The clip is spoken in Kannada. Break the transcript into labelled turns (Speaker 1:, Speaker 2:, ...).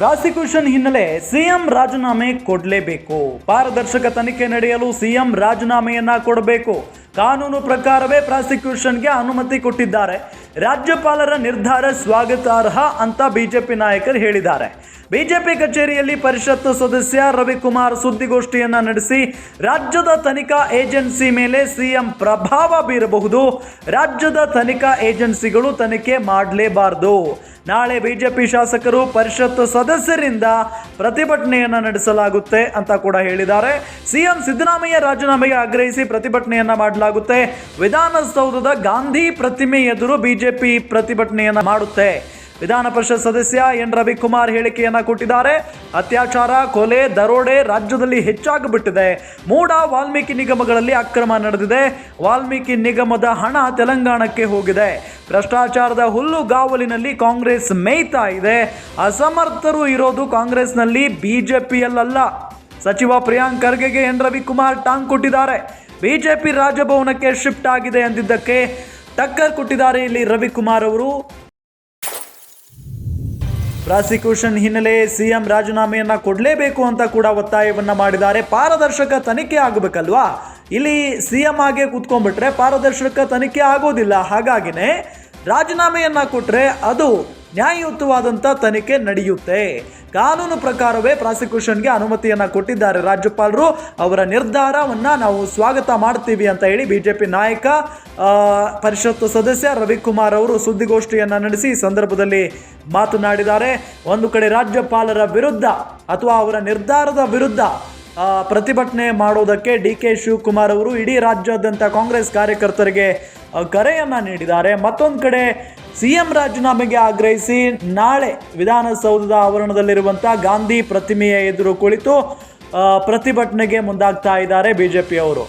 Speaker 1: ಪ್ರಾಸಿಕ್ಯೂಷನ್ ಹಿನ್ನೆಲೆ ಸಿಎಂ ರಾಜೀನಾಮೆ ಕೊಡಲೇಬೇಕು. ಪಾರದರ್ಶಕ ತನಿಖೆ ನಡೆಯಲು ಸಿಎಂ ರಾಜೀನಾಮೆಯನ್ನ ಕೊಡಬೇಕು. ಕಾನೂನು ಪ್ರಕಾರವೇ ಪ್ರಾಸಿಕ್ಯೂಷನ್ಗೆ ಅನುಮತಿ ಕೊಟ್ಟಿದ್ದಾರೆ. ರಾಜ್ಯಪಾಲರ ನಿರ್ಧಾರ ಸ್ವಾಗತಾರ್ಹ ಅಂತ ಬಿಜೆಪಿ ನಾಯಕರು ಹೇಳಿದ್ದಾರೆ. ಬಿಜೆಪಿ ಕಚೇರಿಯಲ್ಲಿ ಪರಿಷತ್ ಸದಸ್ಯ ರವಿಕುಮಾರ್ ಸುದ್ದಿಗೋಷ್ಠಿಯನ್ನ ನಡೆಸಿ ರಾಜ್ಯದ ತನಿಖಾ ಏಜೆನ್ಸಿ ಮೇಲೆ ಸಿಎಂ ಪ್ರಭಾವ ಬೀರಬಹುದು, ರಾಜ್ಯದ ತನಿಖಾ ಏಜೆನ್ಸಿಗಳು ತನಿಖೆ ಮಾಡಲೇಬಾರದು, ನಾಳೆ ಬಿಜೆಪಿ ಶಾಸಕರು ಪರಿಷತ್ ಸದಸ್ಯರಿಂದ ಪ್ರತಿಭಟನೆಯನ್ನ ನಡೆಸಲಾಗುತ್ತೆ ಅಂತ ಕೂಡ ಹೇಳಿದ್ದಾರೆ. ಸಿಎಂ ಸಿದ್ದರಾಮಯ್ಯ ರಾಜೀನಾಮೆಗೆ ಆಗ್ರಹಿಸಿ ಪ್ರತಿಭಟನೆಯನ್ನ ಮಾಡಲಾಗುತ್ತೆ. ವಿಧಾನಸೌಧದ ಗಾಂಧಿ ಪ್ರತಿಮೆ ಎದುರು ಬಿಜೆಪಿ ಪ್ರತಿಭಟನೆಯನ್ನ ಮಾಡುತ್ತೆ. ವಿಧಾನ ಪರಿಷತ್ ಸದಸ್ಯ ಎನ್ ರವಿಕುಮಾರ್ ಹೇಳಿಕೆಯನ್ನ ಕೊಟ್ಟಿದ್ದಾರೆ. ಅತ್ಯಾಚಾರ, ಕೊಲೆ, ದರೋಡೆ ರಾಜ್ಯದಲ್ಲಿ ಹೆಚ್ಚಾಗಿಬಿಟ್ಟಿದೆ. ಮೂಡ ವಾಲ್ಮೀಕಿ ನಿಗಮಗಳಲ್ಲಿ ಅಕ್ರಮ ನಡೆದಿದೆ. ವಾಲ್ಮೀಕಿ ನಿಗಮದ ಹಣ ತೆಲಂಗಾಣಕ್ಕೆ ಹೋಗಿದೆ. ಭ್ರಷ್ಟಾಚಾರದ ಹುಲ್ಲುಗಾವಲಿನಲ್ಲಿ ಕಾಂಗ್ರೆಸ್ ಮೇಯ್ತಾ ಇದೆ. ಅಸಮರ್ಥರು ಇರೋದು ಕಾಂಗ್ರೆಸ್ನಲ್ಲಿ, ಬಿಜೆಪಿಯಲ್ಲ. ಸಚಿವ ಪ್ರಿಯಾಂಕ್ ಖರ್ಗೆಗೆ ಎನ್ ರವಿಕುಮಾರ್ ಟಾಂಗ್ ಕೊಟ್ಟಿದ್ದಾರೆ. ಬಿಜೆಪಿ ರಾಜಭವನಕ್ಕೆ ಶಿಫ್ಟ್ ಆಗಿದೆ ಎಂದಿದ್ದಕ್ಕೆ ಟಕ್ಕರ್ ಕೊಟ್ಟಿದ್ದಾರೆ ಇಲ್ಲಿ ರವಿಕುಮಾರ್ ಅವರು. ಪ್ರಾಸಿಕ್ಯೂಷನ್ ಹಿನ್ನೆಲೆ ಸಿಎಂ ರಾಜೀನಾಮೆಯನ್ನ ಕೊಡಲೇಬೇಕು ಅಂತ ಕೂಡ ಒತ್ತಾಯವನ್ನ ಮಾಡಿದ್ದಾರೆ. ಪಾರದರ್ಶಕ ತನಿಖೆ ಆಗಬೇಕಲ್ವಾ? ಇಲ್ಲಿ ಸಿಎಂ ಆಗಿ ಕೂತ್ಕೊಂಡ್ಬಿಟ್ರೆ ಪಾರದರ್ಶಕ ತನಿಖೆ ಆಗೋದಿಲ್ಲ. ಹಾಗಾಗಿನೇ ರಾಜೀನಾಮೆಯನ್ನ ಕೊಟ್ಟರೆ ಅದು ನ್ಯಾಯಯುತವಾದಂಥ ತನಿಖೆ ನಡೆಯುತ್ತೆ. ಕಾನೂನು ಪ್ರಕಾರವೇ ಪ್ರಾಸಿಕ್ಯೂಷನ್ಗೆ ಅನುಮತಿಯನ್ನು ಕೊಟ್ಟಿದ್ದಾರೆ ರಾಜ್ಯಪಾಲರು. ಅವರ ನಿರ್ಧಾರವನ್ನು ನಾವು ಸ್ವಾಗತ ಮಾಡ್ತೀವಿ ಅಂತ ಹೇಳಿ ಬಿಜೆಪಿ ನಾಯಕ ಪರಿಷತ್ ಸದಸ್ಯ ರವಿಕುಮಾರ್ ಅವರು ಸುದ್ದಿಗೋಷ್ಠಿಯನ್ನು ನಡೆಸಿ ಈ ಸಂದರ್ಭದಲ್ಲಿ ಮಾತನಾಡಿದ್ದಾರೆ. ಒಂದು ಕಡೆ ರಾಜ್ಯಪಾಲರ ವಿರುದ್ಧ ಅಥವಾ ಅವರ ನಿರ್ಧಾರದ ವಿರುದ್ಧ ಪ್ರತಿಭಟನೆ ಮಾಡೋದಕ್ಕೆ ಡಿ.ಕೆ. ಶಿವಕುಮಾರ್ ಅವರು ಇಡೀ ರಾಜ್ಯಾದ್ಯಂತ ಕಾಂಗ್ರೆಸ್ ಕಾರ್ಯಕರ್ತರಿಗೆ ಕರೆಯನ್ನು ನೀಡಿದ್ದಾರೆ. ಮತ್ತೊಂದು ಕಡೆ ಸಿಎಂ ರಾಜೀನಾಮೆಗೆ ಆಗ್ರಹಿಸಿ ನಾಳೆ ವಿಧಾನಸೌಧದ ಆವರಣದಲ್ಲಿರುವಂಥ ಗಾಂಧಿ ಪ್ರತಿಮೆಯ ಎದುರು ಕುಳಿತು ಪ್ರತಿಭಟನೆಗೆ ಮುಂದಾಗ್ತಾ ಇದ್ದಾರೆ ಬಿಜೆಪಿಯವರು.